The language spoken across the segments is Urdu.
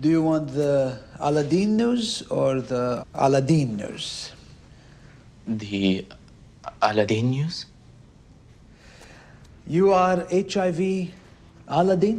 Do you want the Aladdin news or the Aladdin news? The Aladdin news? You are HIV Aladdin?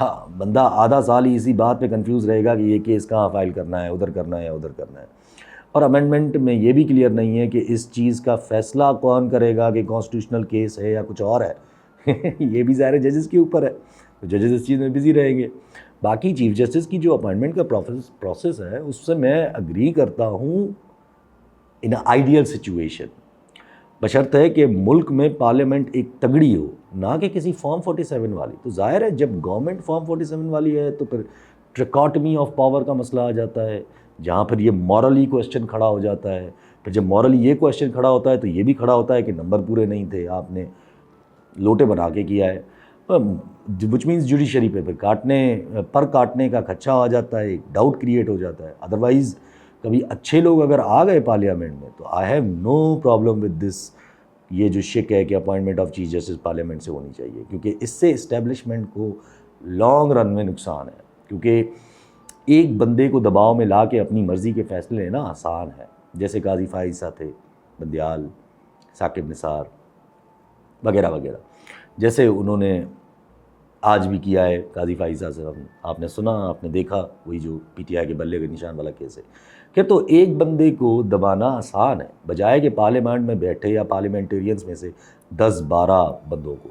ہاں بندہ آدھا سال ہی اسی بات پہ کنفیوز رہے گا کہ یہ کیس کہاں فائل کرنا ہے، ادھر کرنا ہے یا ادھر کرنا ہے. اور امینڈمنٹ میں یہ بھی کلیئر نہیں ہے کہ اس چیز کا فیصلہ کون کرے گا کہ کانسٹیٹیوشنل کیس ہے یا کچھ اور ہے. یہ بھی ظاہر ججز کے اوپر ہے، تو ججز اس چیز میں بزی رہیں گے. باقی چیف جسٹس کی جو اپائنٹمنٹ کا پروسیس ہے اس سے میں اگری کرتا ہوں ان آئیڈیل سچویشن، بشرطے کہ ملک میں پارلیمنٹ ایک تگڑی ہو، نہ کہ کسی فارم 47 والی. تو ظاہر ہے جب گورنمنٹ فارم 47 والی ہے تو پھر ٹریکاٹمی آف پاور کا مسئلہ آ جاتا ہے، جہاں پھر یہ مورلی کویسچن کھڑا ہو جاتا ہے. پھر جب مورلی یہ کویسچن کھڑا ہوتا ہے تو یہ بھی کھڑا ہوتا ہے کہ نمبر پورے نہیں تھے، آپ نے لوٹے بنا کے کیا ہے، وچ مینس جوڈیشری پہ پھر کاٹنے کا خدشہ آ جاتا ہے، ایک ڈاؤٹ کریٹ ہو جاتا ہے. ادروائز کبھی اچھے لوگ اگر آ گئے پارلیمنٹ میں تو I have no problem with this, یہ جو شک ہے کہ appointment of chief justice parliament سے ہونی چاہیے، کیونکہ اس سے اسٹیبلشمنٹ کو لانگ رن میں نقصان ہے. کیونکہ ایک بندے کو دباؤ میں لا کے اپنی مرضی کے فیصلے لینا آسان ہے، جیسے قاضی فائز صاحب تھے، بندیال، ثاقب نثار وغیرہ وغیرہ، جیسے انہوں نے آج بھی کیا ہے. قاضی فائز صاحب سے آپ نے سنا، آپ نے دیکھا، وہی جو پی ٹی آئی کے بلے کے نشان والا کیس ہے. کہ تو ایک بندے کو دبانا آسان ہے، بجائے کہ پارلیمنٹ میں بیٹھے یا پارلیمنٹیرینز میں سے 10-12 بندوں کو.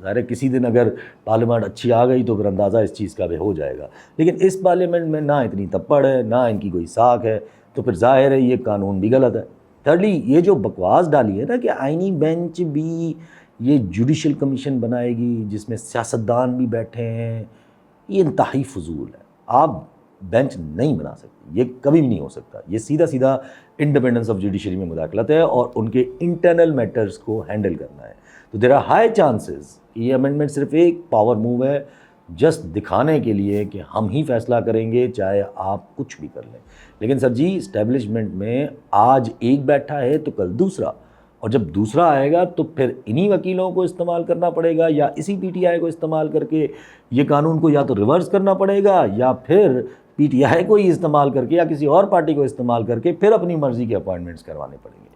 ظاہر ہے کسی دن اگر پارلیمنٹ اچھی آ گئی تو پھر اندازہ اس چیز کا بھی ہو جائے گا، لیکن اس پارلیمنٹ میں نہ اتنی تپڑ ہے، نہ ان کی کوئی ساکھ ہے، تو پھر ظاہر ہے یہ قانون بھی غلط ہے. تھرڈلی یہ جو بکواس ڈالی ہے نا کہ آئینی بینچ بھی یہ جوڈیشل کمیشن بنائے گی جس میں سیاستدان بھی بیٹھے ہیں، یہ انتہائی فضول ہے. آپ بینچ نہیں بنا سکتے، یہ کبھی بھی نہیں ہو سکتا. یہ سیدھا سیدھا انڈیپینڈنس آف جوڈیشری میں مداخلت ہے اور ان کے انٹرنل میٹرز کو ہینڈل کرنا ہے. تو دیر آر ہائی چانسز کہ یہ امینڈمنٹ صرف ایک پاور موو ہے، جسٹ دکھانے کے لیے کہ ہم ہی فیصلہ کریں گے چاہے آپ کچھ بھی کر لیں. لیکن سر جی اسٹیبلشمنٹ میں آج ایک بیٹھا ہے تو کل دوسرا، اور جب دوسرا آئے گا تو پھر انہی وکیلوں کو استعمال کرنا پڑے گا یا اسی پی ٹی آئی کو استعمال کر کے یہ قانون کو یا تو ریورس کرنا پڑے گا یا پھر پی ٹی آئی کو ہی استعمال کر کے یا کسی اور پارٹی کو استعمال کر کے پھر اپنی مرضی کے اپوائنٹمنٹس کروانے پڑیں گے.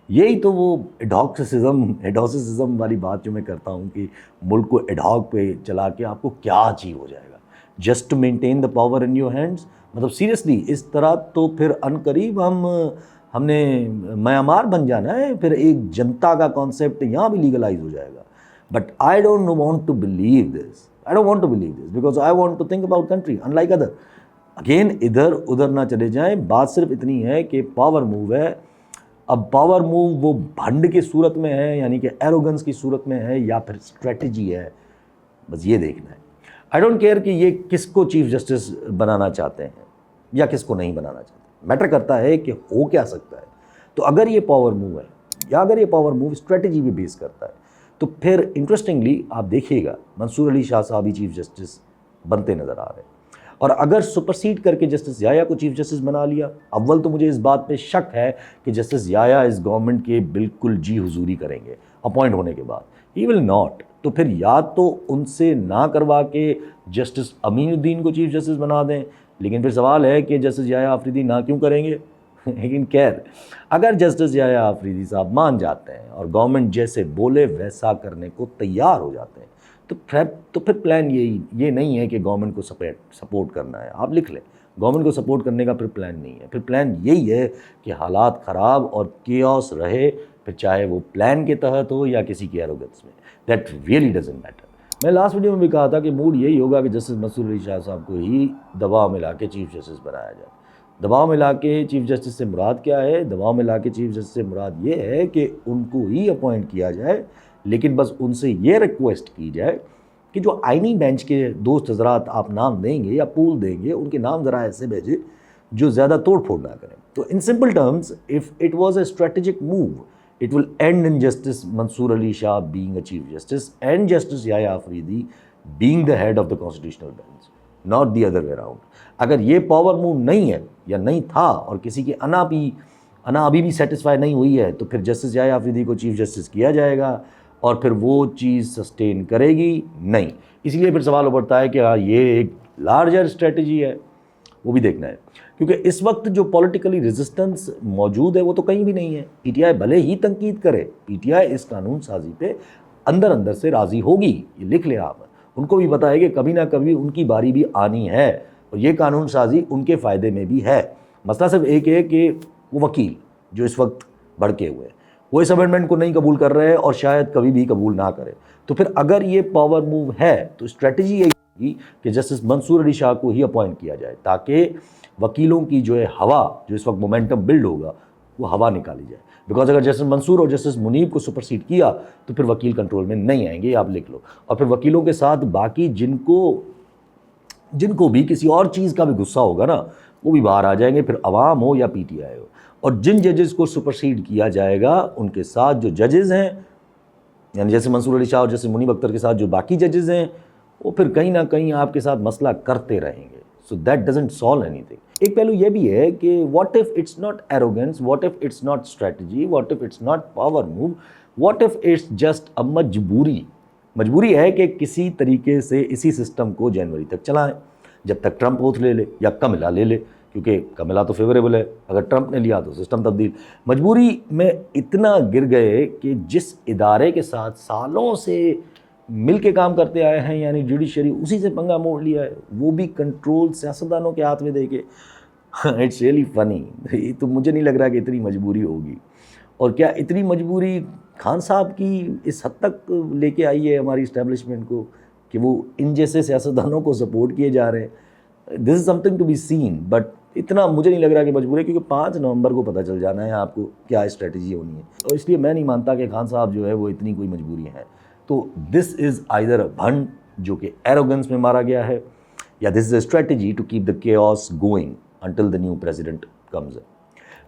یہی تو وہ ایڈوسسزم والی بات جو میں کرتا ہوں کہ ملک کو ایڈہاک پہ چلا کے آپ کو کیا اچیو ہو جائے گا، just to maintain the power in your hands. مطلب سیریسلی اس طرح تو پھر ان قریب ہم نے میامار بن جانا ہے، پھر ایک جنتا کا کانسیپٹ یہاں بھی لیگلائز ہو جائے گا. But I don't want to believe this because I want to think about country in like other. Again ادھر ادھر نہ چلے جائیں، بات صرف اتنی ہے کہ پاور موو ہے. اب پاور موو وہ بھنڈ کی صورت میں ہے، یعنی کہ ایروگنس کی صورت میں ہے، یا پھر اسٹریٹجی ہے، بس یہ دیکھنا ہے. آئی ڈونٹ کیئر کہ یہ کس کو چیف جسٹس بنانا چاہتے ہیں یا کس کو نہیں بنانا چاہتے، میٹر کرتا ہے کہ ہو کیا سکتا ہے. تو اگر یہ پاور موو ہے یا اگر یہ پاور موو اسٹریٹجی بھی بیس کرتا ہے تو پھر انٹرسٹنگلی آپ دیکھیے گا منصور علی شاہ صاحب ہی چیف جسٹس بنتے نظر آ رہے ہیں. اور اگر سپرسیڈ کر کے جسٹس یحییٰ کو چیف جسٹس بنا لیا، اول تو مجھے اس بات پہ شک ہے کہ جسٹس یحییٰ اس گورنمنٹ کے بالکل جی حضوری کریں گے اپوائنٹ ہونے کے بعد. ہی ول ناٹ. تو پھر یا تو ان سے نہ کروا کے جسٹس امین الدین کو چیف جسٹس بنا دیں، لیکن پھر سوال ہے کہ جسٹس یحییٰ آفریدی نہ کیوں کریں گے. لیکن خیر اگر جسٹس یحییٰ آفریدی صاحب مان جاتے ہیں اور گورنمنٹ جیسے بولے ویسا کرنے کو تیار ہو جاتے ہیں تو پھر پلان یہ نہیں ہے کہ گورنمنٹ کو سپورٹ کرنا ہے. آپ لکھ لیں گورنمنٹ کو سپورٹ کرنے کا پھر پلان نہیں ہے. پھر پلان یہی ہے کہ حالات خراب اور کیوس رہے، پھر چاہے وہ پلان کے تحت ہو یا کسی کی ایروگنس میں. That really doesn't matter. میں لاسٹ ویڈیو میں بھی کہا تھا کہ موڈ یہی ہوگا کہ جسٹس منصور علی شاہ صاحب کو ہی دباؤ میں لا کے چیف جسٹس بنایا جائے. دباؤ میں لا کے چیف جسٹس سے مراد کیا ہے؟ دباؤ میں لا کے چیف جسٹس سے مراد یہ ہے کہ ان کو ہی اپوائنٹ کیا جائے، لیکن بس ان سے یہ ریکویسٹ کی جائے کہ جو آئینی بینچ کے دوست حضرات آپ نام دیں گے یا پول دیں گے، ان کے نام ذرا ایسے بھیجے جو زیادہ توڑ پھوڑ نہ کریں. تو ان simple terms of it was a strategic move it will end in Justice Mansoor Ali Shah being a Chief Justice and Justice Yahya Afridi being the head of the Constitutional Bench, not the other way around. اگر یہ پاور موو نہیں ہے یا نہیں تھا اور کسی کی انا ابھی بھی سیٹسفائی نہیں ہوئی ہے تو پھر جسٹس یحییٰ آفریدی کو چیف جسٹس کیا جائے گا اور پھر وہ چیز سسٹین کرے گی نہیں. اس لیے پھر سوال ابھرتا ہے کہ یہ ایک لارجر اسٹریٹجی ہے، وہ بھی دیکھنا ہے. کیونکہ اس وقت جو پولیٹیکلی ریزسٹنس موجود ہے وہ تو کہیں بھی نہیں ہے. پی ٹی آئی بھلے ہی تنقید کرے، پی ٹی آئی اس قانون سازی پہ اندر سے راضی ہوگی، یہ لکھ لیں آپ. ان کو بھی پتہ ہے کہ کبھی نہ کبھی ان کی باری بھی آنی ہے اور یہ قانون سازی ان کے فائدے میں بھی ہے. مسئلہ صرف ایک ہے کہ وہ وکیل جو اس وقت بھڑکے ہوئے ہیں وہ اس امینڈمنٹ کو نہیں قبول کر رہے اور شاید کبھی بھی قبول نہ کرے. تو پھر اگر یہ پاور موو ہے تو اسٹریٹجی یہی ہوگی کہ جسٹس منصور علی شاہ کو ہی اپوائنٹ کیا جائے تاکہ وکیلوں کی جو ہے ہوا جو اس وقت مومنٹم بلڈ ہوگا وہ ہوا نکالی جائے. بیکاز اگر جسٹس منصور اور جسٹس منیب کو سپرسیڈ کیا تو پھر وکیل کنٹرول میں نہیں آئیں گے, آپ لکھ لو. اور پھر وکیلوں کے ساتھ باقی جن کو بھی کسی اور چیز کا بھی غصہ ہوگا نا وہ بھی باہر آ جائیں گے, پھر عوام ہو یا پی ٹی آئی ہو. اور جن ججز کو سپرسیڈ کیا جائے گا ان کے ساتھ جو ججز ہیں یعنی جیسے منصور علی شاہ اور جیسے منیب اختر کے ساتھ جو باقی ججز ہیں وہ پھر کہیں نہ کہیں آپ کے ساتھ مسئلہ کرتے رہیں گے. سو دیٹ ڈزنٹ سالو اینی تھنگ. ایک پہلو یہ بھی ہے کہ what if it's not arrogance, what if it's not strategy, what if it's not power move, what if it's just a مجبوری ہے کہ کسی طریقے سے اسی سسٹم کو جنوری تک چلائیں جب تک ٹرمپ اوتھ لے لے یا کملا لے لے, کیونکہ کملا تو فیوریبل ہے, اگر ٹرمپ نے لیا تو سسٹم تبدیل. مجبوری میں اتنا گر گئے کہ جس ادارے کے ساتھ سالوں سے مل کے کام کرتے آئے ہیں یعنی جوڈیشری, اسی سے پنگا موڑ لیا ہے, وہ بھی کنٹرول سیاستدانوں کے ہاتھ میں دے کے. اٹس ریئلی فنی. تو مجھے نہیں لگ رہا کہ اتنی مجبوری ہوگی. اور کیا اتنی مجبوری خان صاحب کی اس حد تک لے کے آئی ہے ہماری اسٹیبلشمنٹ کو کہ وہ ان جیسے سیاستدانوں کو سپورٹ کیے جا رہے ہیں. This is something to be seen, but اتنا مجھے نہیں لگ رہا کہ مجبوری ہے, کیونکہ 5 نومبر کو پتہ چل جانا ہے آپ کو کیا اسٹریٹجی ہونی ہے. اور اس لیے میں نہیں مانتا کہ خان صاحب جو ہے وہ اتنی کوئی مجبوری ہے. تو دس از آئیدر اے بھنڈ جو کہ ایروگنس میں مارا گیا ہے یا this is a strategy to keep the chaos going until the new president comes.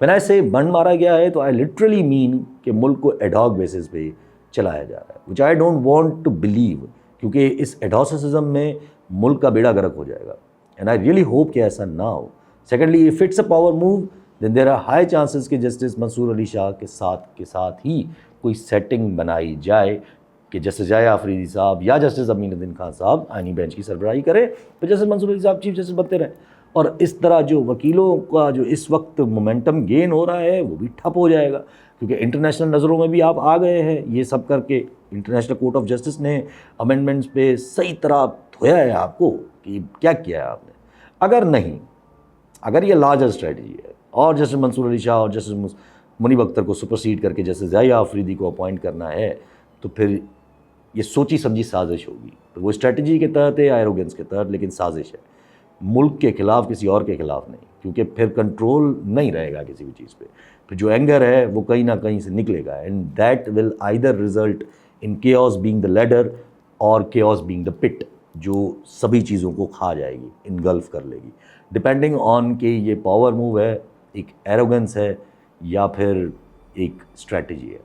When I say بھنڈ مارا گیا ہے تو آئی لٹرلی مین کہ ملک کو ایڈاک بیسس پہ چلایا جا رہا ہے, which I don't want to believe, کیونکہ اس ایڈاسسزم میں ملک کا بیڑا غرق ہو جائے گا. اینڈ آئی ریئلی ہوپ کہ ایسا نہ ہو. Secondly, if it's a power move then there are high chances کہ جسٹس منصور علی شاہ کے ساتھ ہی کوئی سیٹنگ بنائی جائے کہ جسٹس ضیاء آفریدی صاحب یا جسٹس امین الدین خان صاحب آئینی بینچ کی سربراہی کرے, پھر جسٹس منصور علی صاحب چیف جسٹس بنتے رہیں. اور اس طرح جو وکیلوں کا جو اس وقت مومنٹم گین ہو رہا ہے وہ بھی ٹھپ ہو جائے گا, کیونکہ انٹرنیشنل نظروں میں بھی آپ آ گئے ہیں. یہ سب کر کے انٹرنیشنل کورٹ آف جسٹس نے امینڈمنٹس پہ صحیح طرح دھویا ہے آپ کو کہ کیا کیا ہے آپ نے. اگر یہ لارجر اسٹریٹجی ہے اور جسٹس منصور علی شاہ اور جسٹس منیب اختر کو سپرسیڈ کر کے جسٹس ضیاء آفریدی کو اپوائنٹ کرنا ہے تو پھر یہ سوچی سمجھی سازش ہوگی. تو وہ اسٹریٹجی کے تحت ہے, ایروگنس کے تحت, لیکن سازش ہے ملک کے خلاف, کسی اور کے خلاف نہیں, کیونکہ پھر کنٹرول نہیں رہے گا کسی بھی چیز پہ. پھر جو اینگر ہے وہ کہیں نہ کہیں سے نکلے گا, and that will either result in chaos being the leader or chaos being the pit, جو سبھی چیزوں کو کھا جائے گی, انگلف کر لے گی, ڈپینڈنگ آن کہ یہ پاور موو ہے, ایک ایروگنس ہے یا پھر ایک اسٹریٹجی ہے.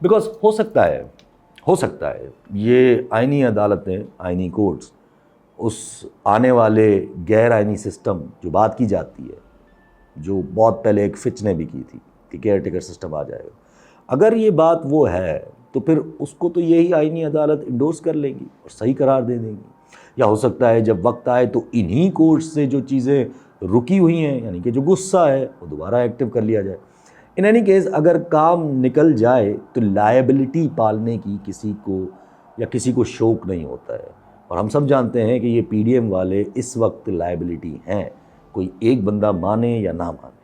بیکاز ہو سکتا ہے یہ آئینی عدالتیں, آئینی کورٹس اس آنے والے غیر آئینی سسٹم جو بات کی جاتی ہے, جو بہت پہلے ایک فچ نے بھی کی تھی کہ کیئر ٹیکر سسٹم آ جائے گا, اگر یہ بات وہ ہے تو پھر اس کو تو یہی آئینی عدالت انڈورس کر لیں گی اور صحیح قرار دے دیں گی. یا ہو سکتا ہے جب وقت آئے تو انہی کورٹ سے جو چیزیں رکی ہوئی ہیں یعنی کہ جو غصہ ہے وہ دوبارہ ایکٹیو کر لیا جائے. ان اینی کیس اگر کام نکل جائے تو لائبلٹی پالنے کی کسی کو شوق نہیں ہوتا ہے, اور ہم سب جانتے ہیں کہ یہ پی ڈی ایم والے اس وقت لائبلٹی ہیں, کوئی ایک بندہ مانے یا نہ مانے.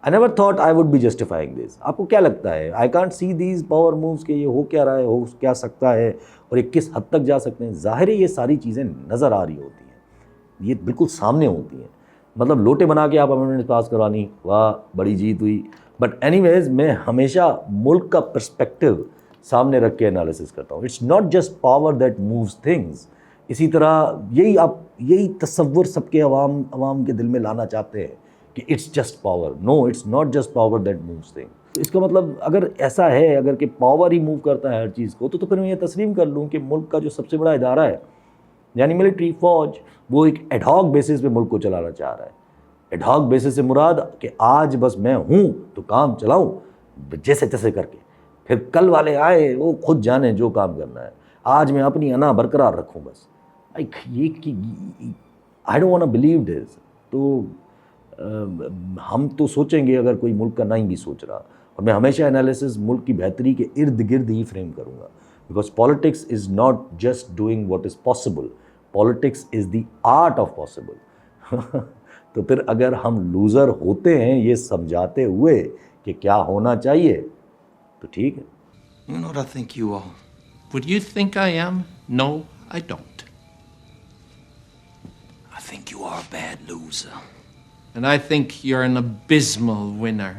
I never thought I would be justifying this. آپ کو کیا لگتا ہے؟ I can't see these power moves کہ یہ ہو کیا رہا ہے, ہو کیا سکتا ہے اور یہ کس حد تک جا سکتے ہیں. ظاہر ہے یہ ساری چیزیں نظر آ رہی ہوتی ہیں, یہ بالکل سامنے ہوتی ہیں. مطلب لوٹے بنا کے آپ امینڈمنٹ پاس کروانی, واہ بڑی جیت ہوئی. بٹ اینی ویز میں ہمیشہ ملک کا پرسپیکٹو سامنے رکھ کے انالیسس کرتا ہوں. It's not just power that moves things. اسی طرح یہی تصور سب کے عوام کے دل میں لانا چاہتے ہیں کہ it's just power. No, it's not just power that moves thing. اس کا مطلب اگر ایسا ہے, اگر کہ پاور ہی موو کرتا ہے ہر چیز کو, تو پھر میں یہ تسلیم کر لوں کہ ملک کا جو سب سے بڑا ادارہ ہے یعنی ملٹری فوج, وہ ایک ایڈ ہاک بیسس پہ ملک کو چلانا چاہ رہا ہے. ایڈ ہاک بیسس سے مراد کہ آج بس میں ہوں تو کام چلاؤں جیسے تیسے کر کے, پھر کل والے آئے وہ خود جانیں جو کام کرنا ہے. آج میں اپنی انا برقرار رکھوں بس. I don't want to believe this. تو ہم تو سوچیں گے اگر کوئی ملک کا نہیں بھی سوچ رہا, اور میں ہمیشہ انالیسس ملک کی بہتری کے ارد گرد ہی فریم کروں گا. because politics is not just doing what is possible, politics is the art of possible. تو پھر اگر ہم لوزر ہوتے ہیں یہ سمجھاتے ہوئے کہ کیا ہونا چاہیے تو ٹھیک ہے. You know what I think you are? Would you think I am? No, I don't. I think you are a bad loser. And I think you're an abysmal winner.